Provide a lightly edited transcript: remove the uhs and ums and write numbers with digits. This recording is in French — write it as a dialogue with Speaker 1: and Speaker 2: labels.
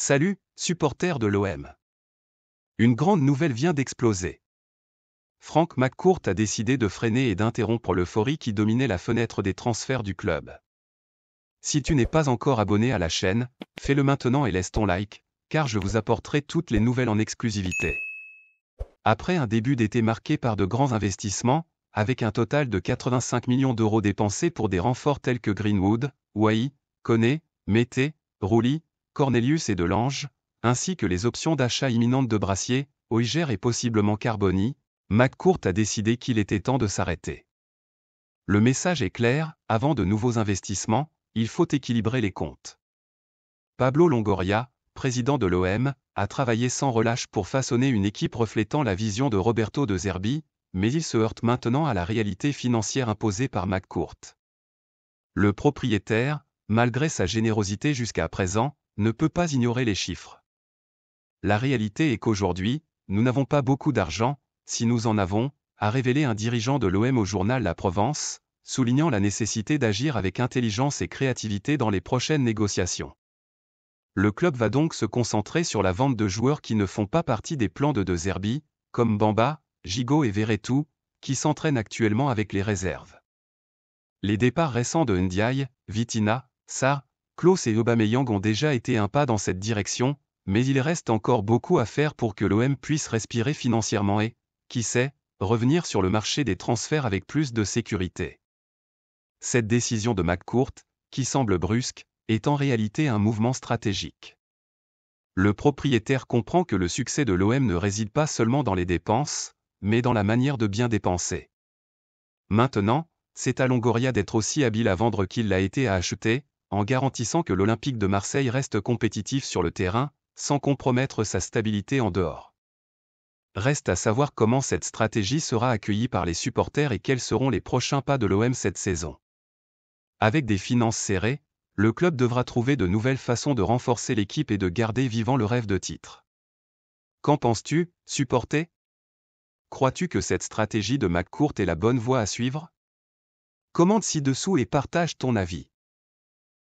Speaker 1: Salut, supporters de l'OM. Une grande nouvelle vient d'exploser. Frank McCourt a décidé de freiner et d'interrompre l'euphorie qui dominait la fenêtre des transferts du club. Si tu n'es pas encore abonné à la chaîne, fais-le maintenant et laisse ton like, car je vous apporterai toutes les nouvelles en exclusivité. Après un début d'été marqué par de grands investissements, avec un total de 85 millions d'euros dépensés pour des renforts tels que Greenwood, Wai, Koné, Mété, Rouli, Cornelius et Delange, ainsi que les options d'achat imminentes de Brassier, Oiger et possiblement Carboni, McCourt a décidé qu'il était temps de s'arrêter. Le message est clair, avant de nouveaux investissements, il faut équilibrer les comptes. Pablo Longoria, président de l'OM, a travaillé sans relâche pour façonner une équipe reflétant la vision de Roberto De Zerbi, mais il se heurte maintenant à la réalité financière imposée par McCourt. Le propriétaire, malgré sa générosité jusqu'à présent, ne peut pas ignorer les chiffres. La réalité est qu'aujourd'hui, nous n'avons pas beaucoup d'argent, si nous en avons, a révélé un dirigeant de l'OM au journal La Provence, soulignant la nécessité d'agir avec intelligence et créativité dans les prochaines négociations. Le club va donc se concentrer sur la vente de joueurs qui ne font pas partie des plans de Zerbi, comme Bamba, Gigot et Verretou, qui s'entraînent actuellement avec les réserves. Les départs récents de Ndiaye, Vitinha, Sarr, Klose et Aubameyang ont déjà été un pas dans cette direction, mais il reste encore beaucoup à faire pour que l'OM puisse respirer financièrement et, qui sait, revenir sur le marché des transferts avec plus de sécurité. Cette décision de McCourt, qui semble brusque, est en réalité un mouvement stratégique. Le propriétaire comprend que le succès de l'OM ne réside pas seulement dans les dépenses, mais dans la manière de bien dépenser. Maintenant, c'est à Longoria d'être aussi habile à vendre qu'il l'a été à acheter, en garantissant que l'Olympique de Marseille reste compétitif sur le terrain, sans compromettre sa stabilité en dehors. Reste à savoir comment cette stratégie sera accueillie par les supporters et quels seront les prochains pas de l'OM cette saison. Avec des finances serrées, le club devra trouver de nouvelles façons de renforcer l'équipe et de garder vivant le rêve de titre. Qu'en penses-tu, supporter ? Crois-tu que cette stratégie de McCourt est la bonne voie à suivre ? Commente ci-dessous et partage ton avis.